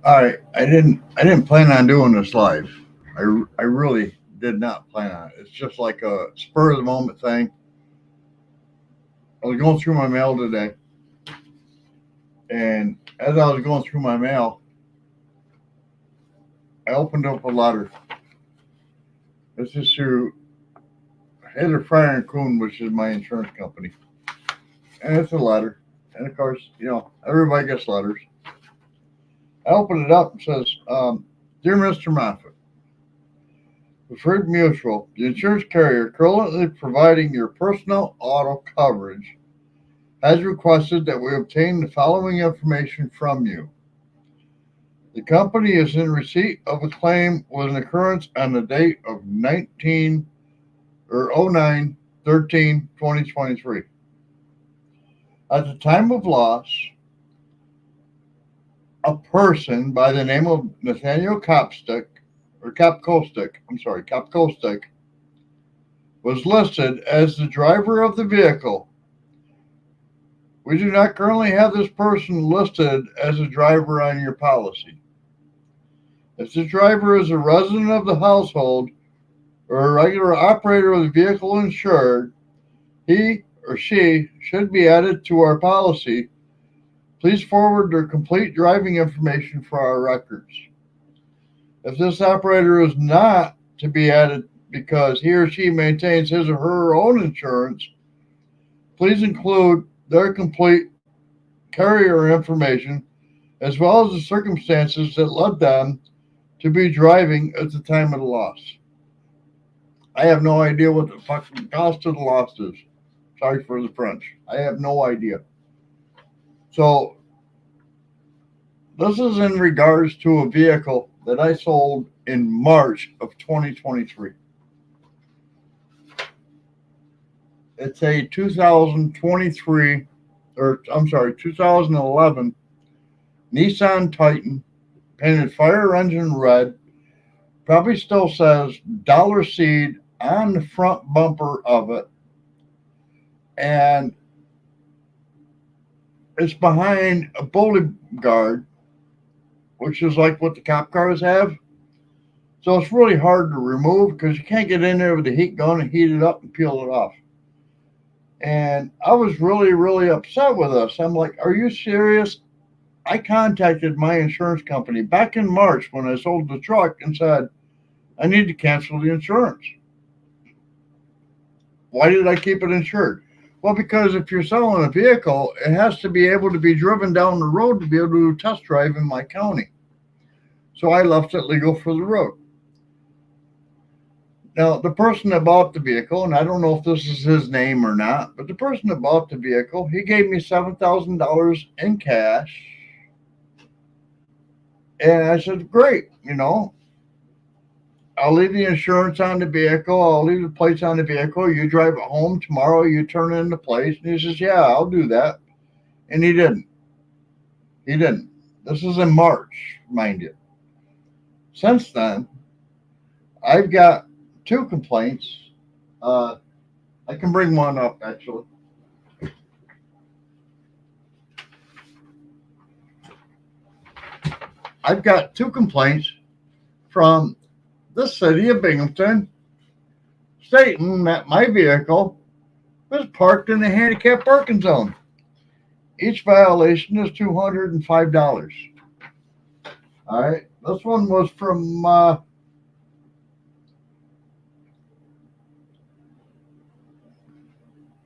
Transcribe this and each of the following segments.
All right, I didn't plan on doing this live. I really did not plan on it. It's just like a spur of the moment thing. I was going through my mail today, and as I was going through my mail, I opened up a letter. This is through Heather Fryer and Kuhn, which is my insurance company, and it's a letter. And of course, everybody gets letters. I opened it up and says, "Dear Mr. Moffat, Preferred Mutual, the insurance carrier currently providing your personal auto coverage, has requested that we obtain the following information from you. The company is in receipt of a claim with an occurrence on the date of 19 or 09 13 2023. At the time of loss, a person by the name of Nathaniel Kopstick was listed as the driver of the vehicle. We do not currently have this person listed as a driver on your policy. If the driver is a resident of the household or a regular operator of the vehicle insured, he or she should be added to our policy. Please forward their complete driving information for our records. If this operator is not to be added because he or she maintains his or her own insurance, please include their complete carrier information as well as the circumstances that led them to be driving at the time of the loss." I have no idea what the fucking cost of the loss is. Sorry for the French. I have no idea. So this is in regards to a vehicle that I sold in March of 2023. It's a 2023, or I'm sorry, 2011 Nissan Titan, painted fire engine red. Probably still says Dollar Seed on the front bumper of it. And it's behind a bodyguard, which is like what the cop cars have. So it's really hard to remove because you can't get in there with the heat gun and heat it up and peel it off. And I was really, really upset with us. I'm like, are you serious? I contacted my insurance company back in March when I sold the truck and said, I need to cancel the insurance. Why did I keep it insured? Well, because if you're selling a vehicle, it has to be able to be driven down the road to be able to test drive in my county. So I left it legal for the road. Now, the person that bought the vehicle, and I don't know if this is his name or not, but the person that bought the vehicle, he gave me $7,000 in cash. And I said, great, I'll leave the insurance on the vehicle. I'll leave the plates on the vehicle. You drive it home tomorrow. You turn in the plates. And he says, yeah, I'll do that. And he didn't. He didn't. This is in March, mind you. Since then, I've got two complaints. I can bring one up, actually. I've got two complaints from the city of Binghamton stating that my vehicle was parked in the handicap parking zone. Each violation is $205. All right. This one was from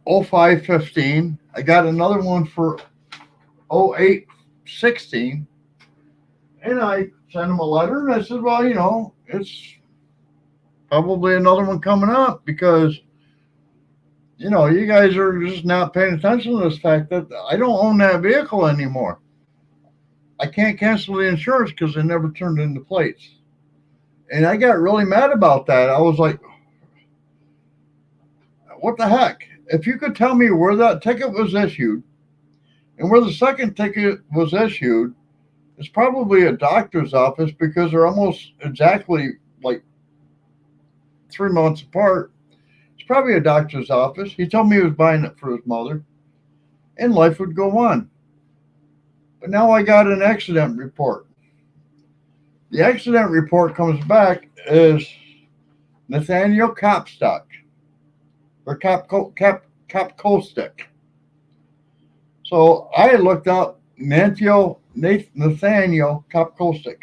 0515. I got another one for 0816. And I sent him a letter and I said, well, it's probably another one coming up because, you guys are just not paying attention to this fact that I don't own that vehicle anymore. I can't cancel the insurance because they never turned in the plates. And I got really mad about that. I was like, what the heck? If you could tell me where that ticket was issued and where the second ticket was issued, it's probably a doctor's office because they're almost exactly like 3 months apart. It's probably a doctor's office. He told me he was buying it for his mother, and life would go on. But now I got an accident report. The accident report comes back as Nathaniel Kopstock or Kopkostik. So I looked up Nathaniel Kopkostik.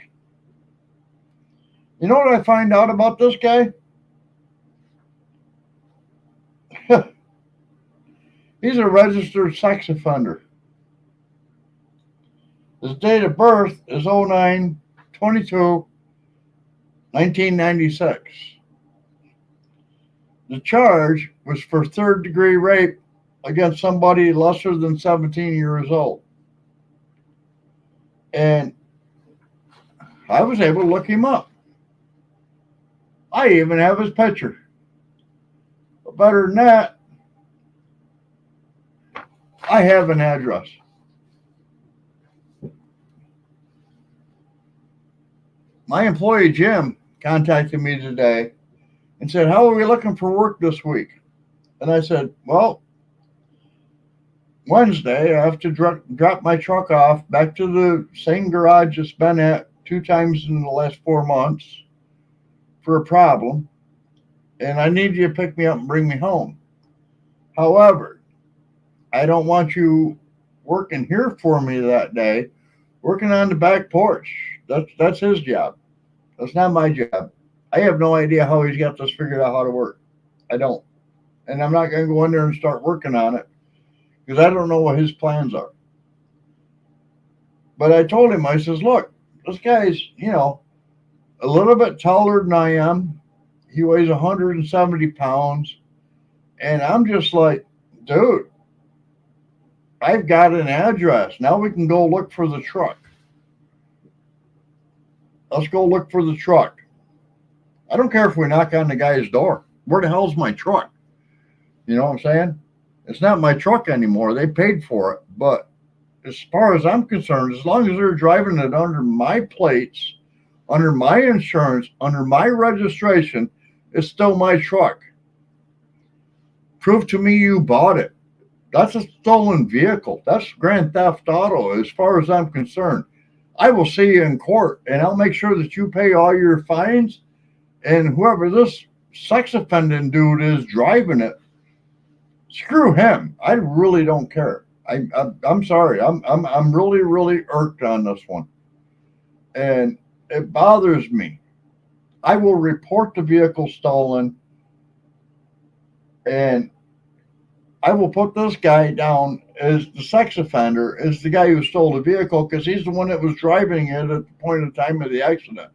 You know what I find out about this guy? He's a registered sex offender. His date of birth is 09/22/1996. The charge was for third degree rape against somebody lesser than 17 years old. And I was able to look him up. I even have his picture. But better than that, I have an address. My employee Jim contacted me today and said, "How are we looking for work this week?" And I said, "Well, Wednesday I have to drop my truck off back to the same garage it's been at 2 times in the last 4 months for a problem, and I need you to pick me up and bring me home. However, I don't want you working here for me that day, working on the back porch. That's his job. That's not my job. I have no idea how he's got this figured out how to work. I don't. And I'm not going to go in there and start working on it because I don't know what his plans are." But I told him, I says, "Look, this guy's, a little bit taller than I am. He weighs 170 pounds. And I'm just like, dude, I've got an address. Now we can go look for the truck. Let's go look for the truck. I don't care if we knock on the guy's door. Where the hell's my truck? You know what I'm saying? It's not my truck anymore. They paid for it. But as far as I'm concerned, as long as they're driving it under my plates, under my insurance, under my registration, it's still my truck. Prove to me you bought it. That's a stolen vehicle. That's grand theft auto as far as I'm concerned. I will see you in court and I'll make sure that you pay all your fines, and whoever this sex offending dude is driving it, screw him. I really don't care. I'm sorry. I'm really irked on this one, and it bothers me. I will report the vehicle stolen, and I will put this guy down as the sex offender, as the guy who stole the vehicle, because he's the one that was driving it at the point of time of the accident.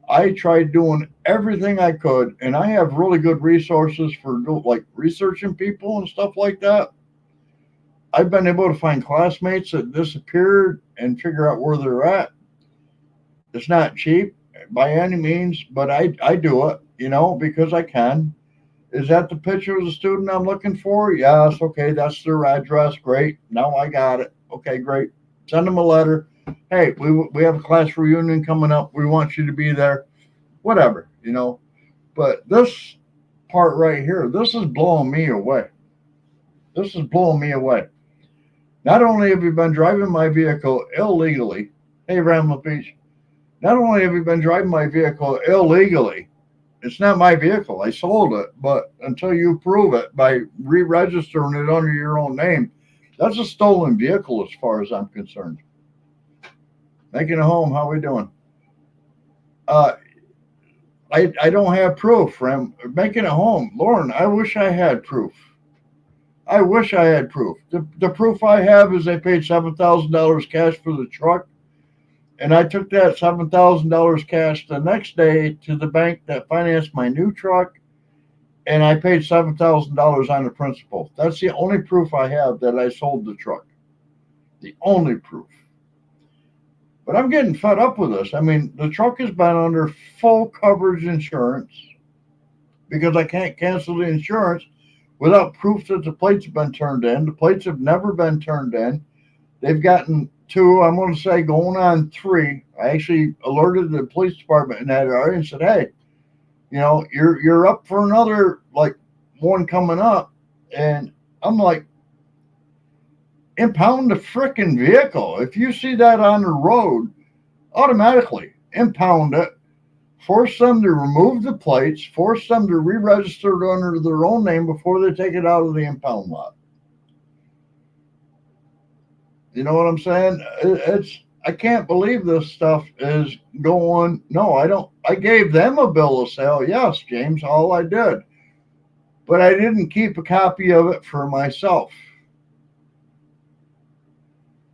I tried doing everything I could, and I have really good resources for like researching people and stuff like that. I've been able to find classmates that disappeared and figure out where they're at. It's not cheap by any means, but I do it, because I can. Is that the picture of the student I'm looking for? Yes. Okay, that's their address. Great. Now I got it. Okay, great. Send them a letter. Hey, we have a class reunion coming up. We want you to be there. Whatever. But this part right here, this is blowing me away. This is blowing me away. Not only have you been driving my vehicle illegally, hey, Ramla Beach, not only have you been driving my vehicle illegally, it's not my vehicle. I sold it, but until you prove it by re-registering it under your own name, that's a stolen vehicle as far as I'm concerned. Making a home, how we doing? I don't have proof, Rem. Making a home. Lauren, I wish I had proof. I wish I had proof. The proof I have is I paid $7,000 cash for the truck, and I took that $7,000 cash the next day to the bank that financed my new truck, and I paid $7,000 on the principal. That's the only proof I have that I sold the truck. The only proof. But I'm getting fed up with this. I mean, the truck has been under full coverage insurance because I can't cancel the insurance without proof that the plates have been turned in. The plates have never been turned in. They've gotten 2, I'm going to say going on 3. I actually alerted the police department in that area and said, hey, you're up for another, like, one coming up. And I'm like, impound the frickin' vehicle. If you see that on the road, automatically impound it, force them to remove the plates, force them to re-register it under their own name before they take it out of the impound lot. You know what I'm saying? I can't believe this stuff is going. No, I don't. I gave them a bill of sale. Yes, James, all I did. But I didn't keep a copy of it for myself.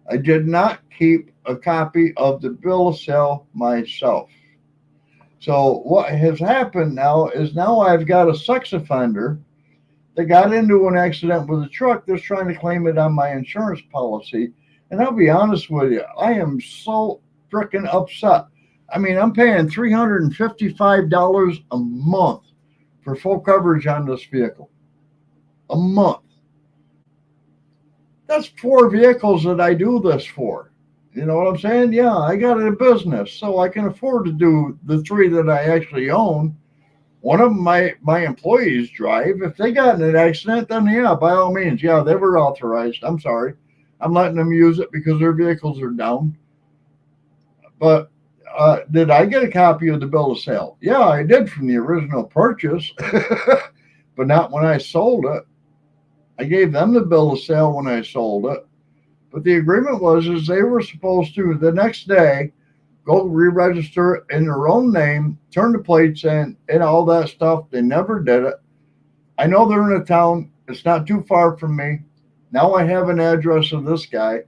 I did not keep a copy of the bill of sale myself. So what has happened now is now I've got a sex offender that got into an accident with a truck that's trying to claim it on my insurance policy. And I'll be honest with you, I am so freaking upset. I mean, I'm paying $355 a month for full coverage on this vehicle. A month. That's 4 vehicles that I do this for. You know what I'm saying? Yeah, I got a business, so I can afford to do the 3 that I actually own. One of them my employees drive. If they got in an accident, then yeah, by all means, yeah, they were authorized. I'm sorry. I'm letting them use it because their vehicles are down. But did I get a copy of the bill of sale? Yeah, I did from the original purchase, but not when I sold it. I gave them the bill of sale when I sold it. But the agreement was is they were supposed to the next day go re-register it in their own name, turn the plates in, and all that stuff. They never did it. I know they're in a town. It's not too far from me. Now I have an address of this guy,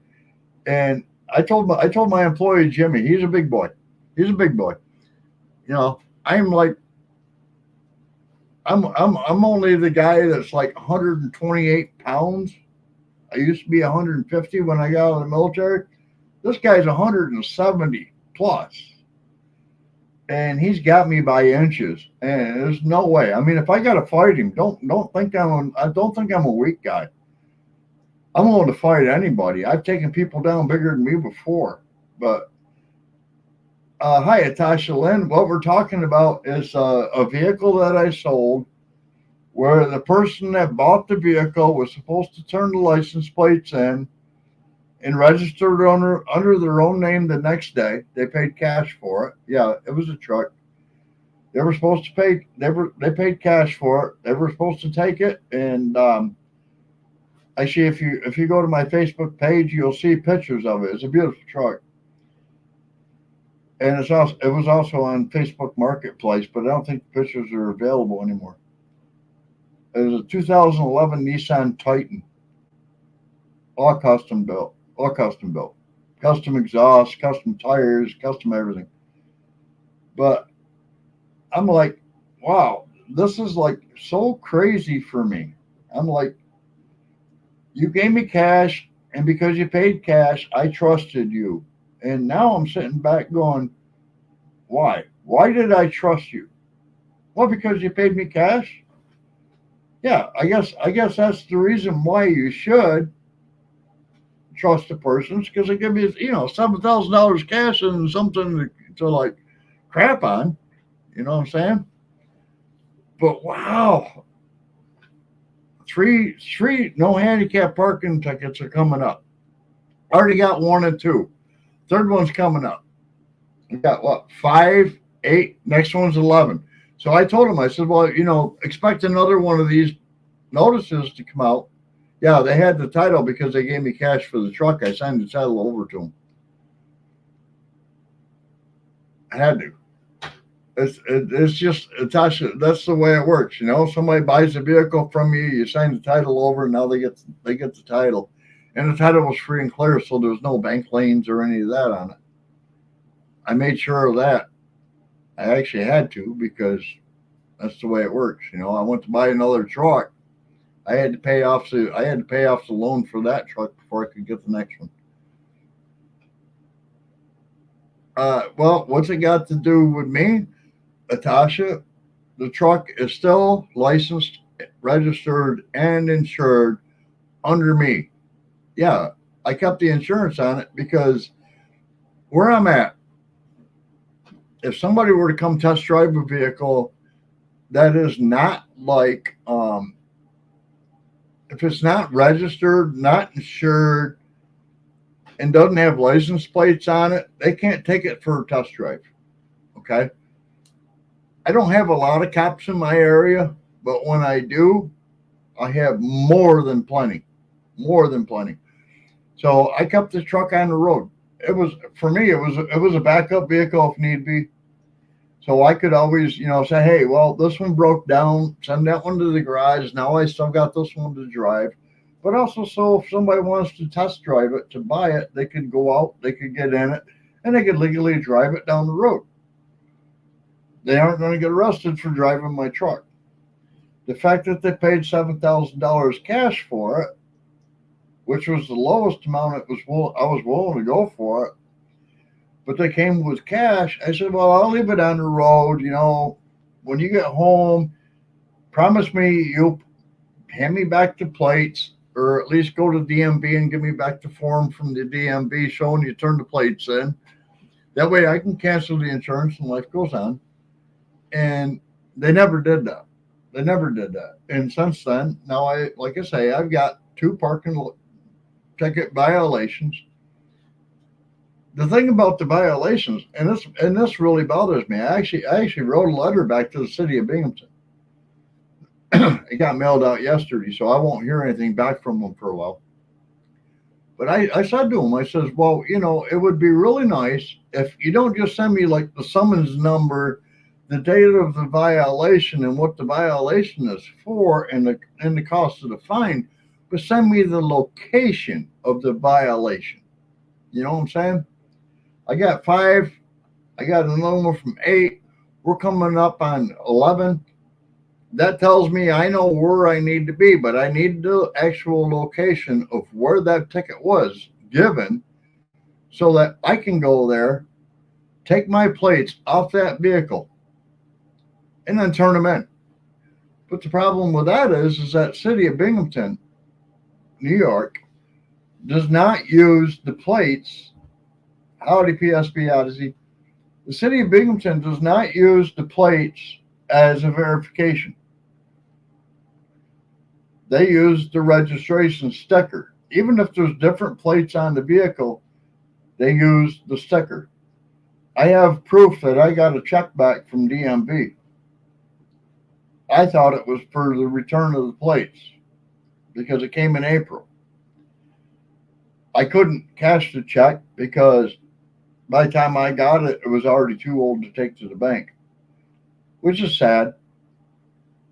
and I told my employee Jimmy, he's a big boy. He's a big boy. You know, I'm only the guy that's like 128 pounds. I used to be 150 when I got out of the military. This guy's 170 plus. And he's got me by inches. And there's no way. I mean, if I gotta fight him, don't think I don't think I'm a weak guy. I'm willing to fight anybody. I've taken people down bigger than me before. But hi, Natasha Lynn. What we're talking about is a vehicle that I sold where the person that bought the vehicle was supposed to turn the license plates in and register it under their own name the next day. They paid cash for it. Yeah, it was a truck. They were supposed to pay. They paid cash for it. They were supposed to take it. And actually, if you go to my Facebook page, you'll see pictures of it. It's a beautiful truck. And it was also on Facebook Marketplace, but I don't think the pictures are available anymore. It was a 2011 Nissan Titan, all custom built, custom exhaust, custom tires, custom everything. But I'm like, wow, this is like so crazy for me. I'm like, you gave me cash, and because you paid cash, I trusted you. And now I'm sitting back going, why? Why did I trust you? Well, because you paid me cash. Yeah, I guess that's the reason why you should trust the persons because they give you $7,000 cash and something to like crap on. You know what I'm saying? But wow, three no handicap parking tickets are coming up. Already got 1 and 2. Third one's coming up. We got what 5, 8. Next one's 11. So I told him, I said, well, expect another one of these notices to come out. Yeah, they had the title because they gave me cash for the truck. I signed the title over to them. I had to. It's just, Tasha, that's the way it works. Somebody buys a vehicle from you, you sign the title over, and now they get the title. And the title was free and clear, so there was no bank liens or any of that on it. I made sure of that. I actually had to because that's the way it works. I went to buy another truck. I had to pay off the loan for that truck before I could get the next one. Well, what's it got to do with me, Natasha? The truck is still licensed, registered, and insured under me. Yeah, I kept the insurance on it because where I'm at, if somebody were to come test drive a vehicle that is not like, if it's not registered, not insured, and doesn't have license plates on it, they can't take it for a test drive. Okay. I don't have a lot of cops in my area, but when I do, I have more than plenty. More than plenty. So I kept the truck on the road. It was for me. It was a backup vehicle if need be. So I could always, say, hey, well, this one broke down. Send that one to the garage. Now I still got this one to drive. But also, so if somebody wants to test drive it to buy it, they could go out, they could get in it, and they could legally drive it down the road. They aren't going to get arrested for driving my truck. The fact that they paid $7,000 cash for it, which was the lowest amount I was willing to go for it, but they came with cash. I said, well, I'll leave it on the road. When you get home, promise me you'll hand me back the plates, or at least go to DMV and give me back the form from the DMV showing you turned the plates in. That way I can cancel the insurance and life goes on. And they never did that. They never did that. And since then, now like I say, I've got 2 parking ticket violations. The thing about the violations, and this really bothers me. I actually wrote a letter back to the city of Binghamton. It got mailed out yesterday, so I won't hear anything back from them for a while. But I said to him, I says, well, it would be really nice if you don't just send me like the summons number, the date of the violation and what the violation is for, and the cost of the fine, but send me the location of the violation. You know what I'm saying? I got 5. I got another one from 8. We're coming up on 11. That tells me I know where I need to be, but I need the actual location of where that ticket was given so that I can go there, take my plates off that vehicle, and then turn them in. But the problem with that is that city of Binghamton, New York, does not use the plates. Howdy, PSB Odyssey. The city of Binghamton does not use the plates as a verification. They use the registration sticker. Even if there's different plates on the vehicle, they use the sticker. I have proof that I got a check back from DMV. I thought it was for the return of the plates because it came in April. I couldn't cash the check because by the time I got it, it was already too old to take to the bank, which is sad.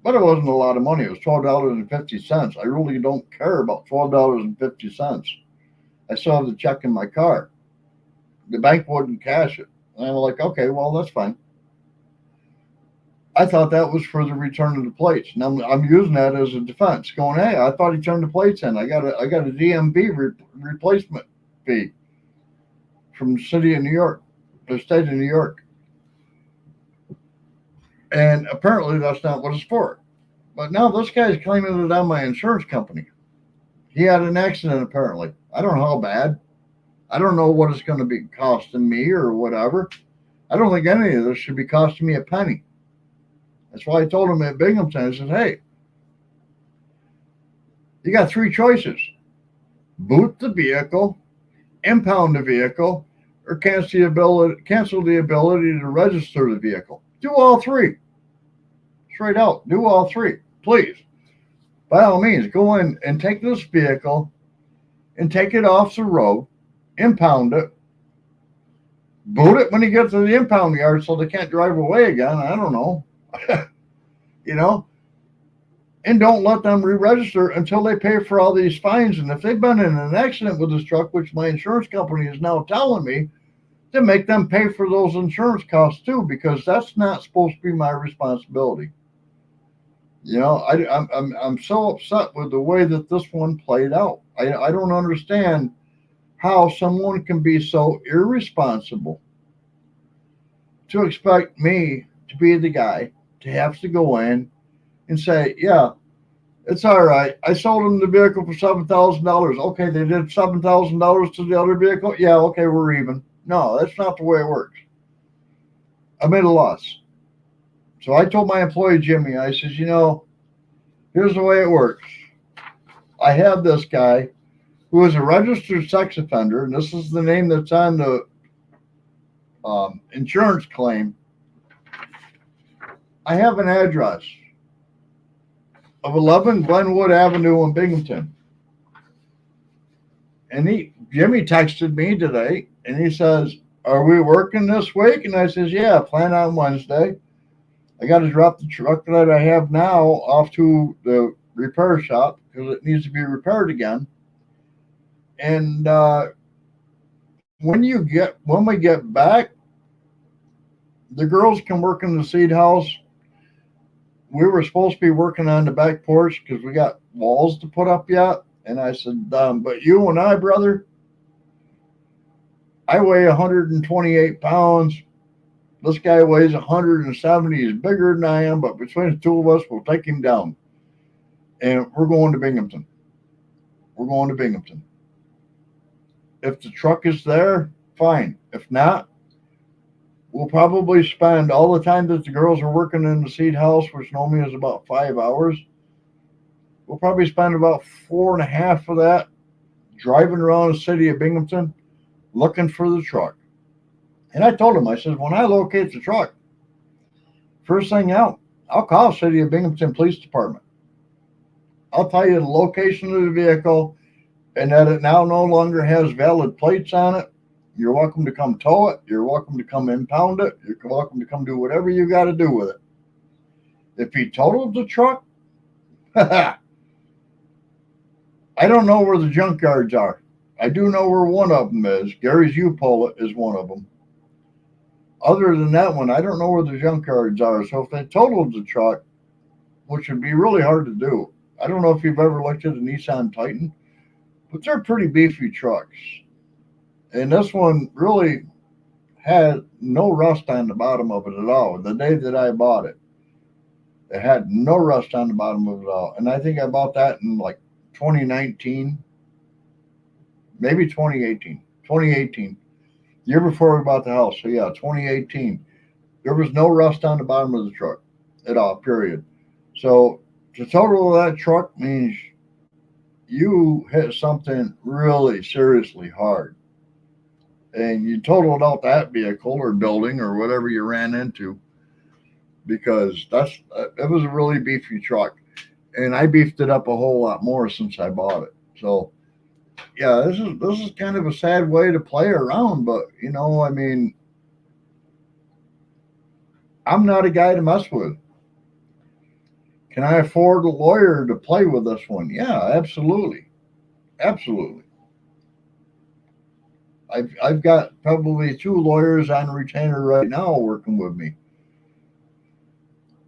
But it wasn't a lot of money. It was $12.50. I really don't care about $12.50. I still have the check in my car. The bank wouldn't cash it. And I'm like, okay, well, that's fine. I thought that was for the return of the plates. And I'm using that as a defense, going, hey, I thought he turned the plates in. I got a DMV replacement fee from the city of New York, the state of New York. And apparently that's not what it's for. But now this guy's claiming it on my insurance company. He had an accident apparently. I don't know how bad. I don't know what it's going to be costing me or whatever. I don't think any of this should be costing me a penny. That's why I told him at Binghamton, I said, hey, you got 3 choices. Boot the vehicle, impound the vehicle, or cancel the ability to register the vehicle. Do all 3. Straight out. Do all 3. Please. By all means, go in and take this vehicle and take it off the road, impound it, boot it when you get to the impound yard so they can't drive away again. I don't know. And don't let them re-register until they pay for all these fines. And if they've been in an accident with this truck, which my insurance company is now telling me, to make them pay for those insurance costs too, because that's not supposed to be my responsibility. I'm so upset with the way that this one played out. I don't understand how someone can be so irresponsible to expect me to be the guy to have to go in and say, yeah, it's all right. I sold them the vehicle for $7,000. Okay, they did $7,000 to the other vehicle. Yeah, okay, we're even. No, that's not the way it works. I made a loss. So I told my employee, Jimmy, I says, here's the way it works. I have this guy who is a registered sex offender, and this is the name that's on the insurance claim. I have an address of 11 Glenwood Avenue in Binghamton. And Jimmy texted me today and he says, "Are we working this week?" And I says, "Yeah, plan on Wednesday. I got to drop the truck that I have now off to the repair shop because it needs to be repaired again. And when we get back, the girls can work in the seed house. We were supposed to be working on the back porch because we got walls to put up yet." And I said, "But you and I, brother, I weigh 128 pounds. This guy weighs 170. He's bigger than I am, but between the two of us, we'll take him down. And we're going to Binghamton. We're going to Binghamton. If the truck is there, fine. If not, we'll probably spend all the time that the girls are working in the seed house, which normally is about 5 hours. We'll probably spend about 4.5 of that driving around the city of Binghamton looking for the truck." And I told him, I said, "When I locate the truck, first thing out, I'll call City of Binghamton Police Department. I'll tell you the location of the vehicle and that it now no longer has valid plates on it. You're welcome to come tow it. You're welcome to come impound it. You're welcome to come do whatever you got to do with it. If he totaled the truck, I don't know where the junkyards are. I do know where one of them is. Gary's U-Pole is one of them. Other than that one, I don't know where the junkyards are. So if they totaled the truck, which would be really hard to do, I don't know if you've ever looked at a Nissan Titan, but they're pretty beefy trucks. And this one really had no rust on the bottom of it at all. The day that I bought it, it had no rust on the bottom of it at all. And I think I bought that in like 2019, maybe 2018. 2018, the year before we bought the house. So yeah, 2018. There was no rust on the bottom of the truck at all, period. So to total that truck means you hit something really seriously hard. And you totaled out that vehicle or building or whatever you ran into because it was a really beefy truck. And I beefed it up a whole lot more since I bought it. So yeah, this is kind of a sad way to play around, but I mean, I'm not a guy to mess with. Can I afford a lawyer to play with this one? Yeah, absolutely. Absolutely. I've got probably 2 lawyers on retainer right now working with me.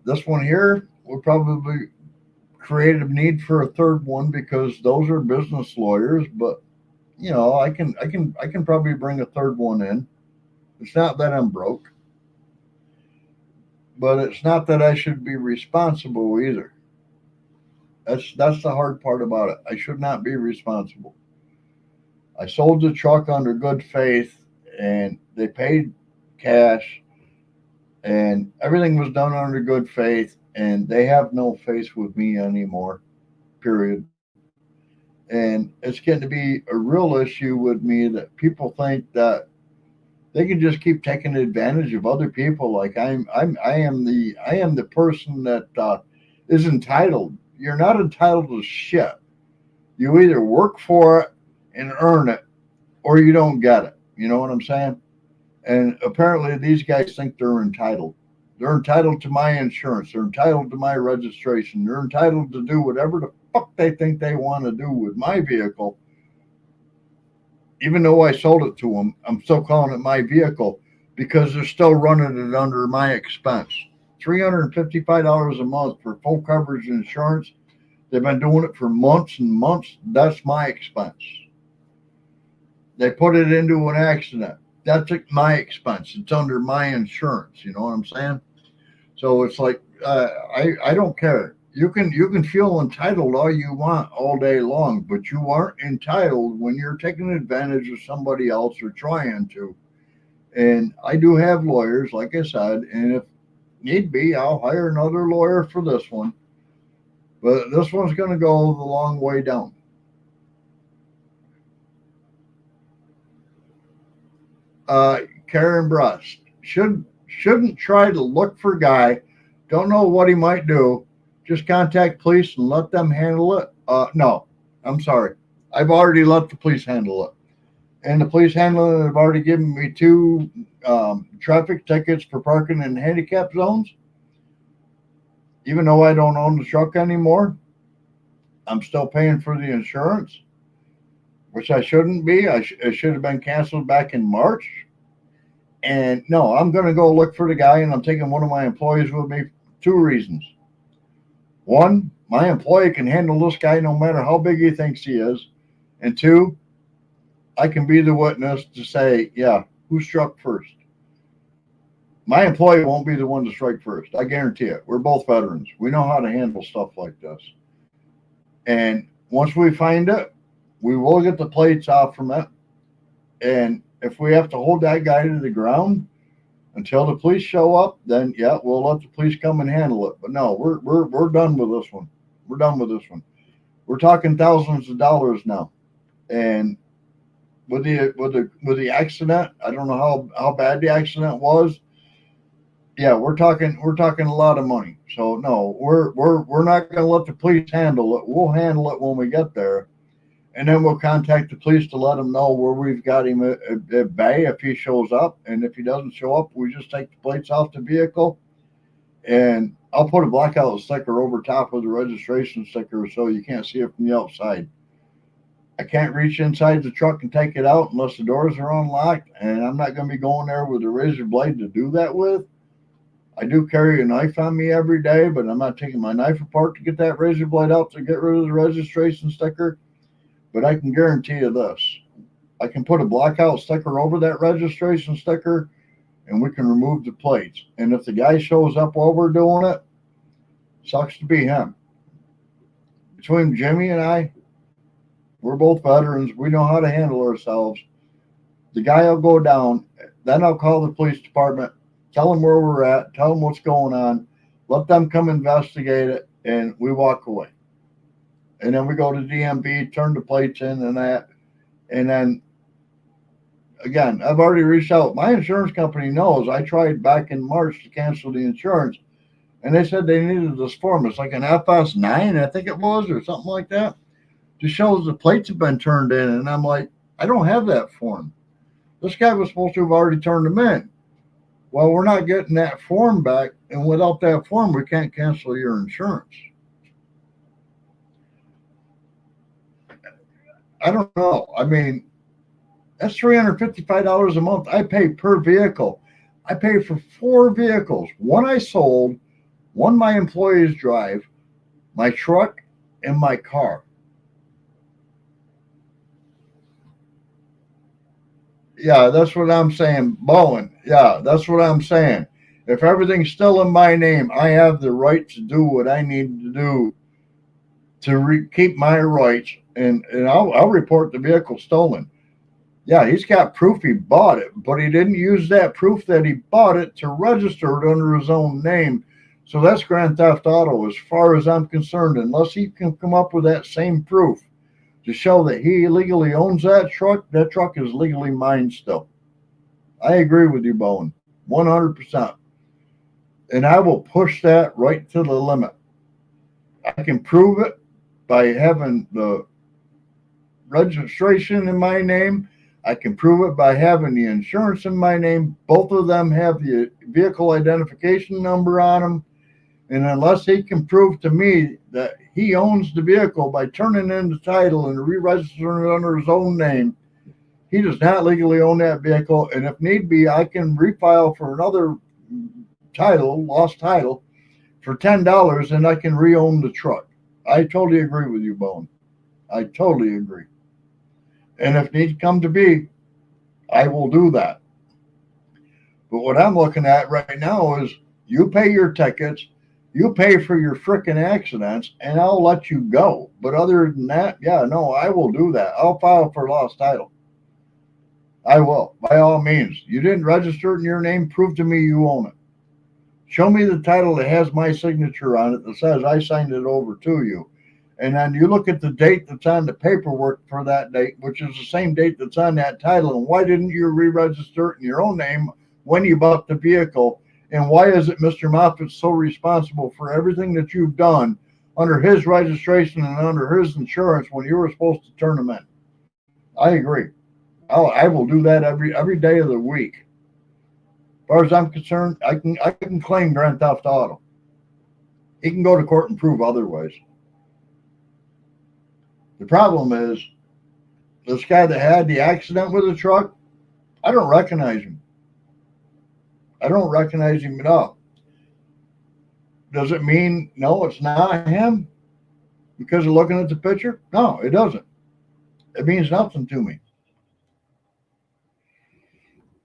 This one here would probably create a need for a third one because those are business lawyers, but I can probably bring a third one in. It's not that I'm broke, but it's not that I should be responsible either. That's the hard part about it. I should not be responsible. I sold the truck under good faith and they paid cash and everything was done under good faith and they have no faith with me anymore, period. And it's getting to be a real issue with me that people think that they can just keep taking advantage of other people. Like I am the person that is entitled. You're not entitled to shit. You either work for it and earn it, or you don't get it. You know what I'm saying? And apparently, these guys think they're entitled. They're entitled to my insurance. They're entitled to my registration. They're entitled to do whatever the fuck they think they want to do with my vehicle. Even though I sold it to them, I'm still calling it my vehicle because they're still running it under my expense. $355 a month for full coverage insurance. They've been doing it for months and months. That's my expense. They put it into an accident. That's my expense. It's under my insurance. You know what I'm saying? So it's like I don't care. You can feel entitled all you want all day long, but you aren't entitled when you're taking advantage of somebody else or trying to. And I do have lawyers, like I said, and if need be, I'll hire another lawyer for this one. But this one's going to go the long way down. Karen Brust shouldn't try to look for guy don't know what he might do. Just contact police and let them handle it. No, I'm sorry. I've already let the police handle it. And the police handling it have already given me 2 traffic tickets for parking in handicap zones. Even though I don't own the truck anymore, I'm still paying for the insurance, which I shouldn't be. It should have been canceled back in March. And no, I'm going to go look for the guy, and I'm taking one of my employees with me. 2 reasons. One, my employee can handle this guy no matter how big he thinks he is. And 2, I can be the witness to say, yeah, who struck first? My employee won't be the one to strike first. I guarantee it. We're both veterans. We know how to handle stuff like this. And once we find it, we will get the plates off from it. And if we have to hold that guy to the ground until the police show up, then yeah, we'll let the police come and handle it. But no, we're done with this one. We're done with this one. We're talking thousands of dollars now. And with the accident, I don't know how bad the accident was. Yeah, we're talking a lot of money. So no, we're not going to let the police handle it. We'll handle it when we get there, and then we'll contact the police to let them know where we've got him at bay if he shows up. And if he doesn't show up, we just take the plates off the vehicle, and I'll put a blackout sticker over top of the registration sticker so you can't see it from the outside. I can't reach inside the truck and take it out unless the doors are unlocked, and I'm not going to be going there with a razor blade to do that with. I do carry a knife on me every day, but I'm not taking my knife apart to get that razor blade out to get rid of the registration sticker. But I can guarantee you this. I can put a blackout sticker over that registration sticker, and we can remove the plates. And if the guy shows up while we're doing it, sucks to be him. Between Jimmy and I, we're both veterans. We know how to handle ourselves. The guy will go down. Then I'll call the police department, tell them where we're at, tell them what's going on, let them come investigate it, and we walk away. And then we go to DMV, turn the plates in and that. And then, again, I've already reached out. My insurance company knows I tried back in March to cancel the insurance, and they said they needed this form. It's like an FS 9, I think it was, or something like that. Just shows the plates have been turned in. And I'm like, I don't have that form. This guy was supposed to have already turned them in. Well, we're not getting that form back, and without that form, we can't cancel your insurance. I don't know. I mean, that's $355 a month I pay per vehicle. I pay for 4 vehicles. One I sold, one my employees drive, my truck, and my car. Yeah, that's what I'm saying. Bowen. Yeah, that's what I'm saying. If everything's still in my name, I have the right to do what I need to do to keep my rights, and I'll report the vehicle stolen. Yeah, he's got proof he bought it, but he didn't use that proof that he bought it to register it under his own name. So that's grand theft auto as far as I'm concerned, unless he can come up with that same proof to show that he legally owns that truck is legally mine still. I agree with you, Bowen, 100%. And I will push that right to the limit. I can prove it by having the registration in my name. I can prove it by having the insurance in my name. Both of them have the vehicle identification number on them. And unless he can prove to me that he owns the vehicle by turning in the title and re-registering it under his own name, he does not legally own that vehicle. And if need be, I can refile for another title, lost title, for $10, and I can re-own the truck. I totally agree with you, Bone. I totally agree. And if need come to be, I will do that. But what I'm looking at right now is you pay your tickets, you pay for your frickin' accidents, and I'll let you go. But other than that, yeah, no, I will do that. I'll file for lost title. I will, by all means. You didn't register it in your name, prove to me you own it. Show me the title that has my signature on it that says I signed it over to you. And then you look at the date that's on the paperwork for that date, which is the same date that's on that title. And why didn't you re-register it in your own name when you bought the vehicle And why is it Mr. Moffitt's so responsible for everything that you've done under his registration and under his insurance when you were supposed to turn them in? I agree. I will do that every day of the week. As far as I'm concerned, I can claim Grand Theft Auto. He can go to court and prove otherwise. The problem is this guy that had the accident with the truck, I don't recognize him. I don't recognize him at all. Does it mean no, it's not him because of looking at the picture? No, it doesn't. It means nothing to me.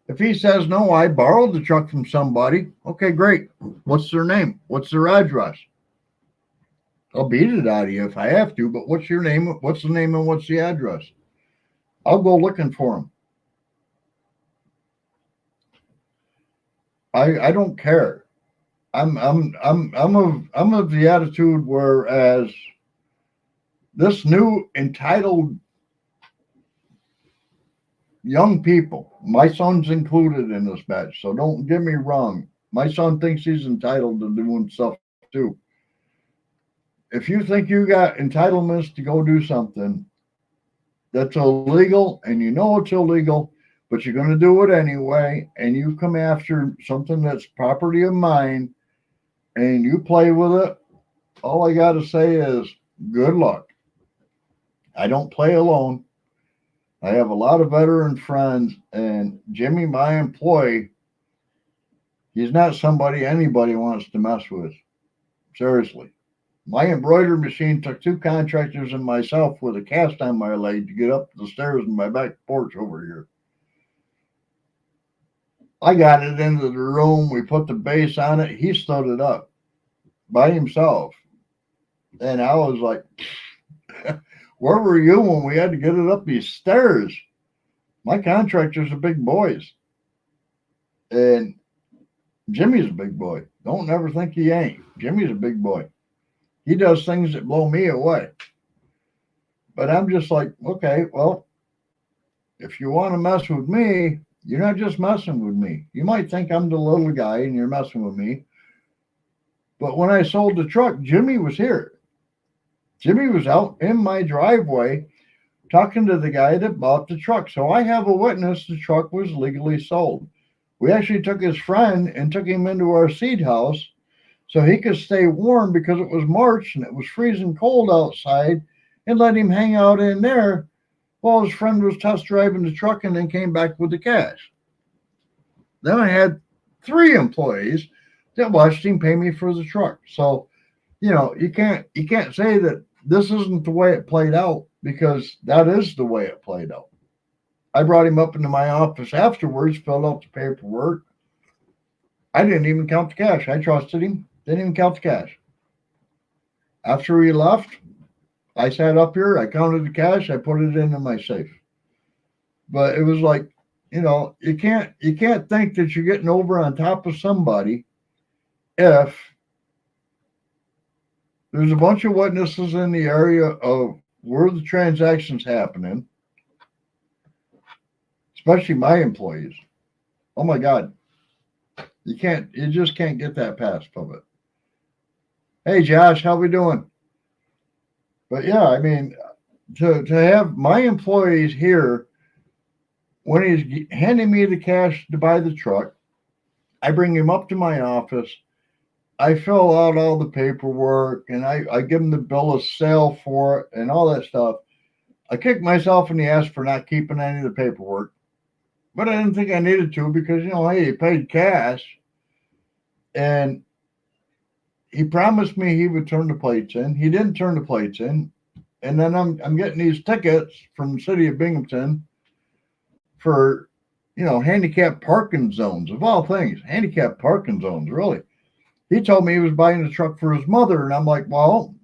If he says no, I borrowed the truck from somebody, okay, great. What's their name? What's their address? I'll beat it out of you if I have to, but what's your name? What's the name and what's the address? I'll go looking for him. I don't care. I'm of the attitude whereas this new entitled young people, my son's included in this batch, so don't get me wrong. My son thinks he's entitled to doing stuff too. If you think you got entitlements to go do something that's illegal and you know it's illegal, but you're going to do it anyway, and you come after something that's property of mine and you play with it, all I got to say is good luck. I don't play alone. I have a lot of veteran friends, and Jimmy, my employee, he's not somebody anybody wants to mess with. Seriously. My embroidery machine took 2 contractors and myself with a cast on my leg to get up the stairs in my back porch over here. I got it into the room. We put the base on it. He stood it up by himself. And I was like, where were you when we had to get it up these stairs? My contractors are big boys. And Jimmy's a big boy. Don't ever think he ain't. Jimmy's a big boy. He does things that blow me away. But I'm just like, okay, well, if you want to mess with me, you're not just messing with me. You might think I'm the little guy and you're messing with me. But when I sold the truck, Jimmy was here. Jimmy was out in my driveway talking to the guy that bought the truck. So I have a witness the truck was legally sold. We actually took his friend and took him into our seed house so he could stay warm because it was March and it was freezing cold outside, and let him hang out in there while his friend was test driving the truck and then came back with the cash. Then I had 3 employees that watched him pay me for the truck. So, you can't say that this isn't the way it played out, because that is the way it played out. I brought him up into my office afterwards, filled out the paperwork. I didn't even count the cash. I trusted him. Didn't even count the cash. After he left, I sat up here, I counted the cash, I put it into my safe. But it was like, you can't think that you're getting over on top of somebody if there's a bunch of witnesses in the area of where the transaction's happening, especially my employees. Oh my God. You just can't get that past of it. Hey Josh, how we doing? But yeah, I mean, to have my employees here, when he's handing me the cash to buy the truck, I bring him up to my office. I fill out all the paperwork and I give him the bill of sale for it and all that stuff. I kick myself in the ass for not keeping any of the paperwork, but I didn't think I needed to because, hey, he paid cash and he promised me he would turn the plates in. He didn't turn the plates in. And then I'm getting these tickets from the city of Binghamton for, handicapped parking zones, of all things, handicapped parking zones, really. He told me he was buying a truck for his mother. And I'm like, well,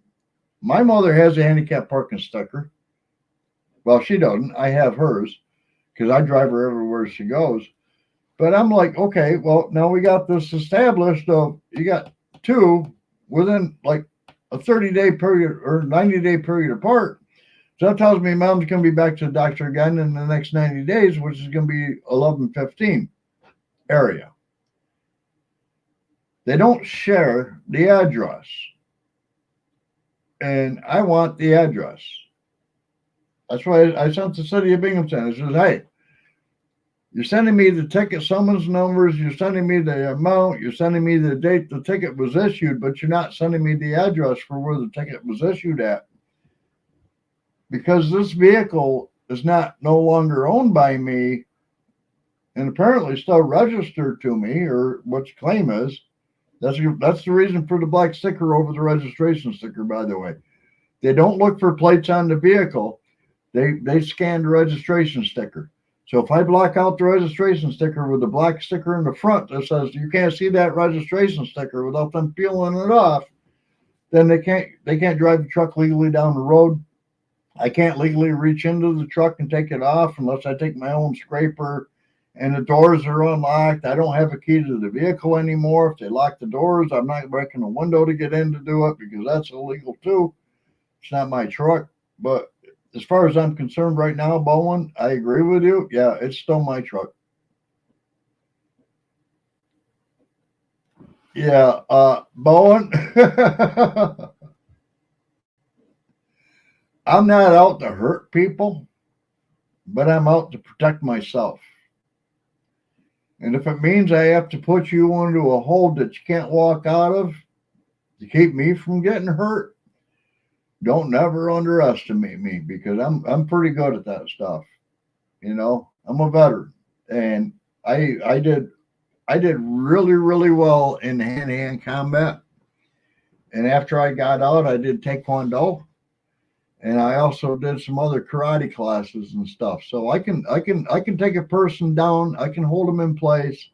my mother has a handicapped parking sticker. Well, she doesn't. I have hers because I drive her everywhere she goes. But I'm like, okay, well, now we got this established of you got 2 within like a 30-day period or 90-day period apart. So that tells me mom's going to be back to the doctor again in the next 90 days, which is going to be 11/15 area. They don't share the address. And I want the address. That's why I sent the city of Binghamton. I said, hey, you're sending me the ticket summons numbers, you're sending me the amount, you're sending me the date the ticket was issued, but you're not sending me the address for where the ticket was issued at. Because this vehicle is not no longer owned by me and apparently still registered to me, or what your claim is. That's the reason for the black sticker over the registration sticker, by the way. They don't look for plates on the vehicle. They scan the registration sticker. So if I block out the registration sticker with the black sticker in the front that says you can't see that registration sticker without them peeling it off, then they can't drive the truck legally down the road. I can't legally reach into the truck and take it off unless I take my own scraper and the doors are unlocked. I don't have a key to the vehicle anymore. If they lock the doors, I'm not breaking a window to get in to do it because that's illegal too. It's not my truck. But as far as I'm concerned right now, Bowen, I agree with you. Yeah, it's still my truck. Yeah, Bowen, I'm not out to hurt people, but I'm out to protect myself. And if it means I have to put you into a hole that you can't walk out of to keep me from getting hurt, don't never underestimate me because I'm pretty good at that stuff. You know, I'm a veteran, and I did really well in hand to hand combat. And after I got out, I did Taekwondo, and I also did some other karate classes and stuff. So I can take a person down. I can hold them in place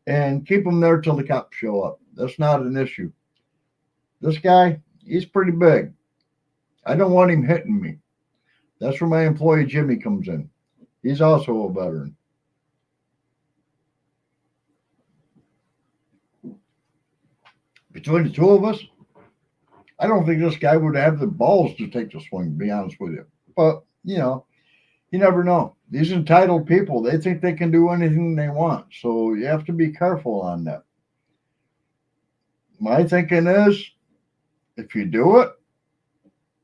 and keep them there till the cops show up. That's not an issue. This guy, he's pretty big. I don't want him hitting me. That's where my employee Jimmy comes in. He's also a veteran. Between the two of us, I don't think this guy would have the balls to take the swing, to be honest with you. But, you never know. These entitled people, they think they can do anything they want. So you have to be careful on that. My thinking is if you do it,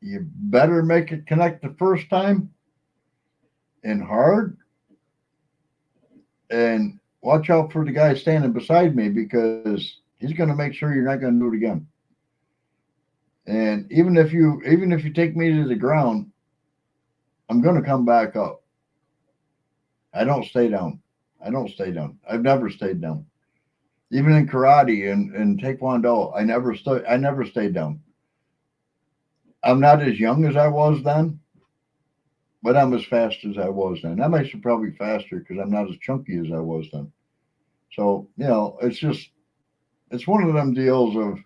you better make it connect the first time and hard. And watch out for the guy standing beside me because he's going to make sure you're not going to do it again. And even if you take me to the ground, I'm going to come back up. I don't stay down. I don't stay down. I've never stayed down. Even in karate and taekwondo, I never stayed down. I'm not as young as I was then, but I'm as fast as I was then. That makes it probably faster because I'm not as chunky as I was then. So, it's one of them deals of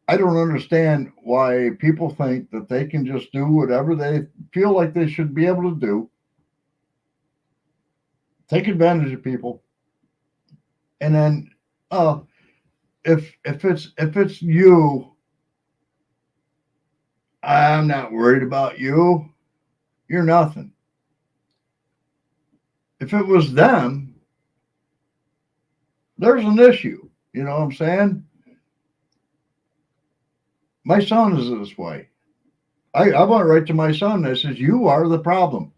I don't understand why people think that they can just do whatever they feel like they should be able to do, take advantage of people, and then if it's you, I'm not worried about you. You're nothing. If it was them, there's an issue. You know what I'm saying? My son is this way. I went right to my son and I says, you are the problem.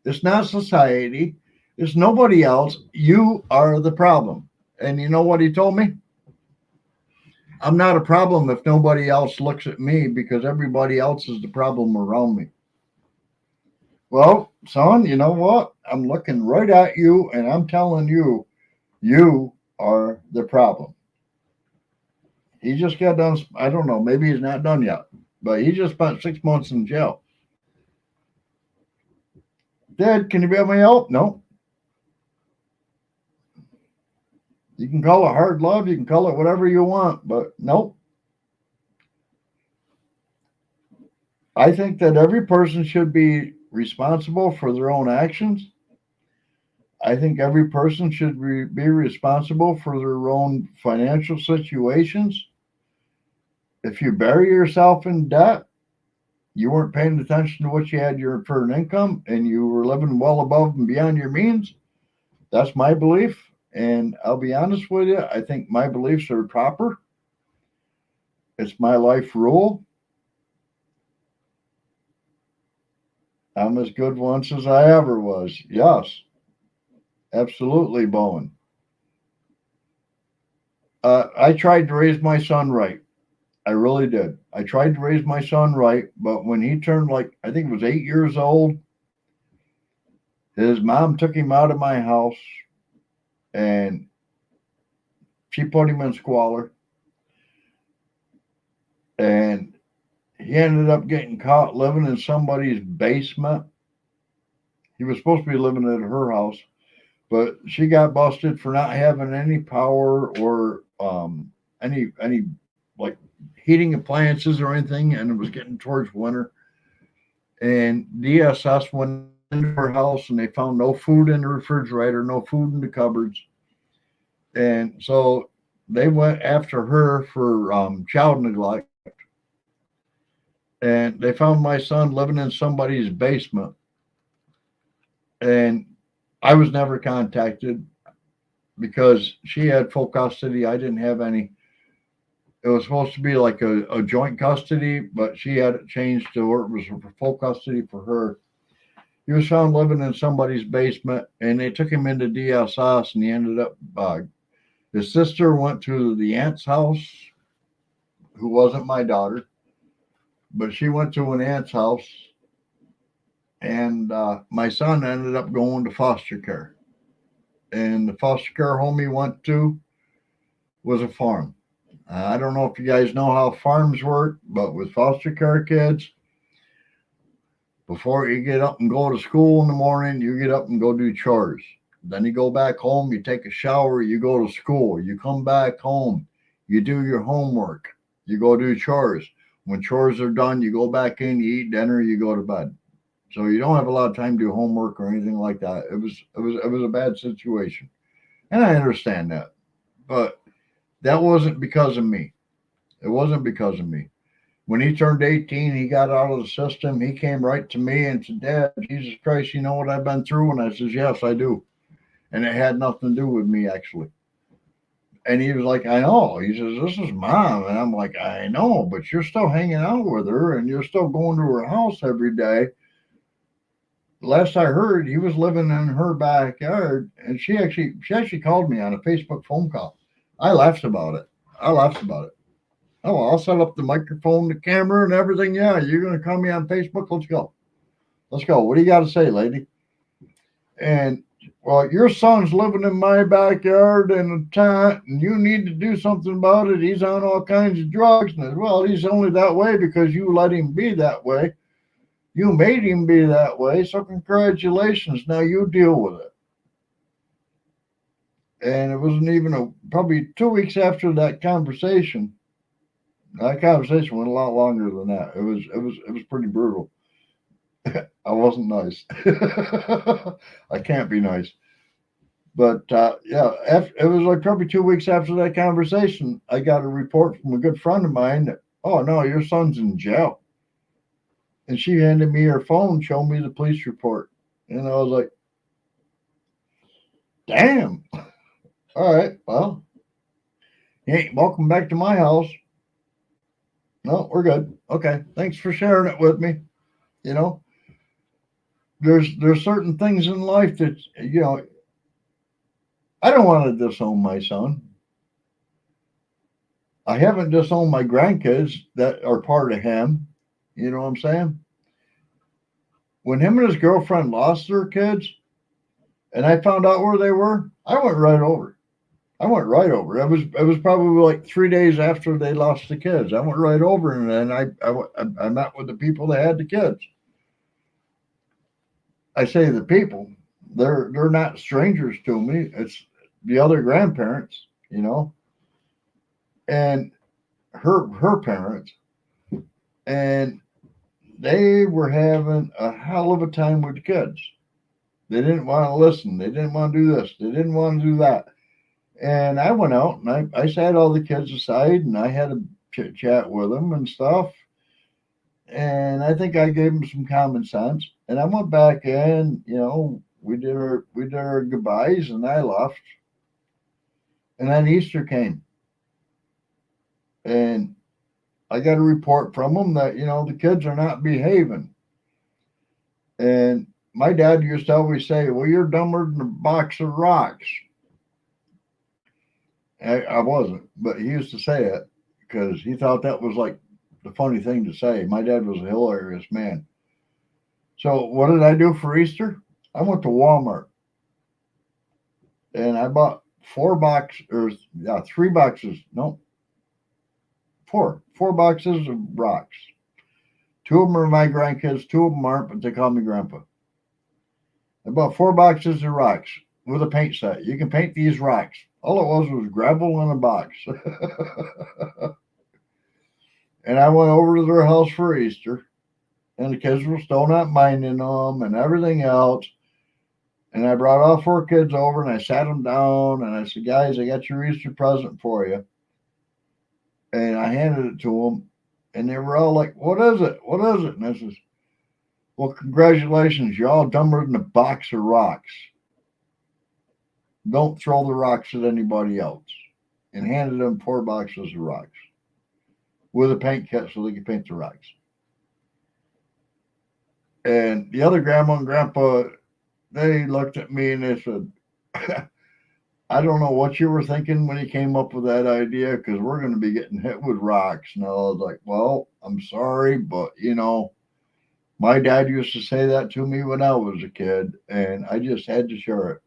It's not society. It's nobody else. You are the problem. And you know what he told me? I'm not a problem if nobody else looks at me because everybody else is the problem around me. Well, son, you know what? I'm looking right at you and I'm telling you, you are the problem. He just got done. I don't know. Maybe he's not done yet, but he just spent 6 months in jail. Dad, can you be able to help? No. You can call it hard love. You can call it whatever you want, but nope. I think that every person should be responsible for their own actions. I think every person should be responsible for their own financial situations. If you bury yourself in debt, you weren't paying attention to what you had your for an income and you were living well above and beyond your means. That's my belief. And I'll be honest with you, I think my beliefs are proper. It's my life rule. I'm as good once as I ever was. Yes, absolutely, Bowen. I tried to raise my son right. I really did. I tried to raise my son right, but when he turned like, I think it was 8 years old, his mom took him out of my house and she put him in squalor. And he ended up getting caught living in somebody's basement. He was supposed to be living at her house, but she got busted for not having any power or any like heating appliances or anything, and it was getting towards winter. And DSS went into her house and they found no food in the refrigerator, no food in the cupboards, and so they went after her for child neglect. And they found my son living in somebody's basement, and I was never contacted because she had full custody. I didn't have any. It was supposed to be like a joint custody, but she had it changed to where it was for full custody for her. He was found living in somebody's basement, and they took him into DSS, and he ended up. His sister went to the aunt's house, who wasn't my daughter, but she went to an aunt's house, and my son ended up going to foster care. And the foster care home he went to was a farm. I don't know if you guys know how farms work, but with foster care kids, before you get up and go to school in the morning, you get up and go do chores. Then you go back home, you take a shower, you go to school, you come back home, you do your homework, you go do chores. When chores are done, you go back in, you eat dinner, you go to bed. So you don't have a lot of time to do homework or anything like that. It was a bad situation, and I understand that, but that wasn't because of me. It wasn't because of me. When he turned 18, he got out of the system. He came right to me and said, "Dad, Jesus Christ, you know what I've been through?" And I says, "Yes, I do." And it had nothing to do with me, actually. And he was like, "I know." He says, "This is mom." And I'm like, "I know, but you're still hanging out with her and you're still going to her house every day." Last I heard, he was living in her backyard, and she actually called me on a Facebook phone call. I laughed about it. I laughed about it. Oh, well, I'll set up the microphone, the camera, and everything. Yeah, you're gonna call me on Facebook. Let's go. Let's go. What do you got to say, lady? And well, your son's living in my backyard in a tent, and you need to do something about it. He's on all kinds of drugs. And well, he's only that way because you let him be that way. You made him be that way, so congratulations. Now you deal with it. And it wasn't even probably 2 weeks after that conversation. That conversation went a lot longer than that. It was pretty brutal. I wasn't nice. I can't be nice. But yeah, it was like probably 2 weeks after that conversation, I got a report from a good friend of mine that, oh no, your son's in jail. And she handed me her phone, showed me the police report. And I was like, damn. All right, well, he ain't welcome back to my house. No, we're good. Okay, thanks for sharing it with me. You know, there's certain things in life that I don't want to disown my son. I haven't disowned my grandkids that are part of him. You know what I'm saying? When him and his girlfriend lost their kids, and I found out where they were, I went right over. I went right over. It was probably like 3 days after they lost the kids. I went right over, and then I met with the people that had the kids. I say the people, they're not strangers to me. It's the other grandparents, and her parents, and they were having a hell of a time with the kids. They didn't want to listen. They didn't want to do this. They didn't want to do that. And I went out and I sat all the kids aside and I had a chit chat with them and stuff. And I think I gave them some common sense. And I went back in, we did our goodbyes and I left. And then Easter came, and I got a report from them that, the kids are not behaving. And my dad used to always say, well, you're dumber than a box of rocks. I wasn't, but he used to say it because he thought that was like the funny thing to say. My dad was a hilarious man. So what did I do for Easter? I went to Walmart and I bought 3 boxes. No, four boxes of rocks. 2 of them are my grandkids. 2 of them aren't, but they call me Grandpa. I bought 4 boxes of rocks with a paint set. You can paint these rocks. All it was gravel in a box. And I went over to their house for Easter, and the kids were still not minding them and everything else. And I brought all 4 kids over and I sat them down and I said, guys, I got your Easter present for you. And I handed it to them, and they were all like, what is it? What is it? And I says, well, congratulations. You're all dumber than a box of rocks. Don't throw the rocks at anybody else. And handed them 4 boxes of rocks with a paint kit so they could paint the rocks. And the other grandma and grandpa, they looked at me and they said, I don't know what you were thinking when you came up with that idea, because we're going to be getting hit with rocks. And I was like, well, I'm sorry, but my dad used to say that to me when I was a kid, and I just had to share it.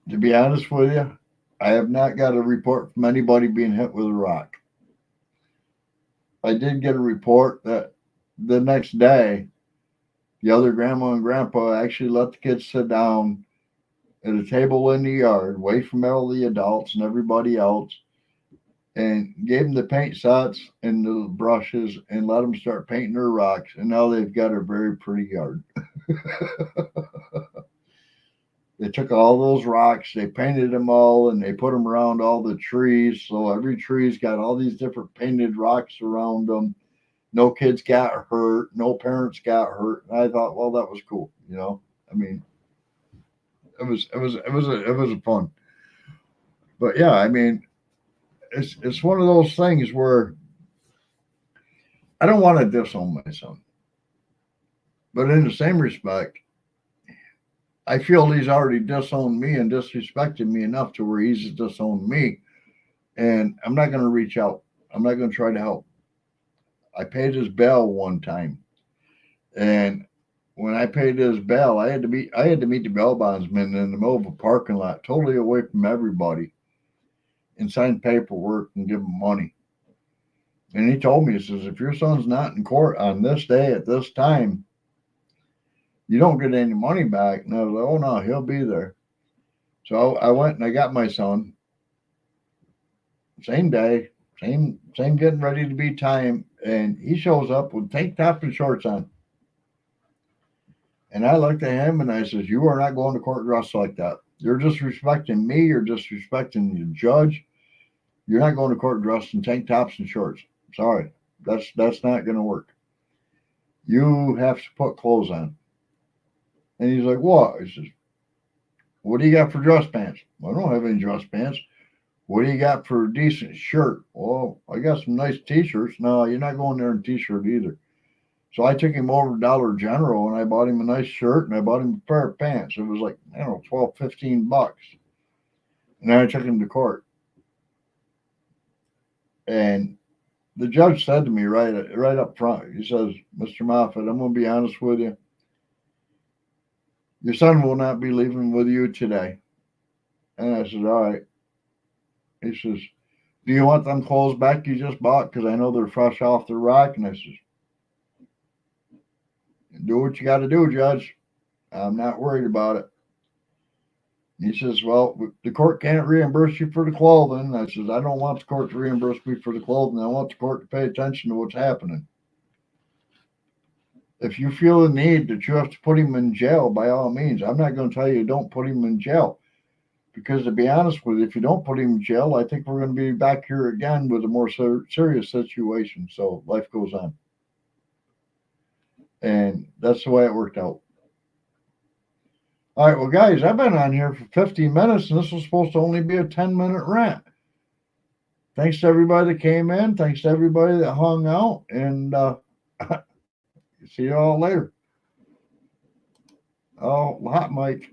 To be honest with you, I have not got a report from anybody being hit with a rock. I did get a report that the next day, the other grandma and grandpa actually let the kids sit down at a table in the yard, away from all the adults and everybody else, and gave them the paint sets and the brushes and let them start painting their rocks. And now they've got a very pretty yard. They took all those rocks, they painted them all, and they put them around all the trees. So every tree's got all these different painted rocks around them. No kids got hurt, no parents got hurt. And I thought, well, that was cool. I mean, it was a fun. But yeah, I mean, it's one of those things where I don't want to disown my son, but in the same respect, I feel he's already disowned me and disrespected me enough to where he's disowned me, and I'm not going to reach out. I'm not going to try to help. I paid his bail one time, and when I paid his bail, I had to meet the bail bondsman in the middle of a parking lot, totally away from everybody, and sign paperwork and give him money. And he told me, he says, if your son's not in court on this day at this time, you don't get any money back. And I was like, oh no, he'll be there. So I went and I got my son. Same day, same getting ready to be time, and he shows up with tank top and shorts on. And I looked at him and I says, you are not going to court dressed like that. You're disrespecting me. You're disrespecting the judge. You're not going to court dressed in tank tops and shorts. Sorry, that's not going to work. You have to put clothes on. And he's like, what? He says, what do you got for dress pants? Well, I don't have any dress pants. What do you got for a decent shirt? Well, I got some nice t-shirts. No, you're not going there in a t-shirt either. So I took him over to Dollar General and I bought him a nice shirt and I bought him a pair of pants. It was like, I don't know, 12, 15 bucks. And then I took him to court. And the judge said to me right up front, he says, Mr. Moffat, I'm going to be honest with you. Your son will not be leaving with you today. And I said, all right. He says, do you want them clothes back you just bought? Because I know they're fresh off the rack. And I says, do what you got to do, Judge. I'm not worried about it. He says, well, the court can't reimburse you for the clothing. I says, I don't want the court to reimburse me for the clothing. I want the court to pay attention to what's happening. If you feel the need that you have to put him in jail, by all means, I'm not going to tell you don't put him in jail. Because to be honest with you, if you don't put him in jail, I think we're going to be back here again with a more serious situation. So life goes on. And that's the way it worked out. All right, well, guys, I've been on here for 15 minutes, and this was supposed to only be a 10-minute rant. Thanks to everybody that came in. Thanks to everybody that hung out, and see you all later. Oh, hot mic.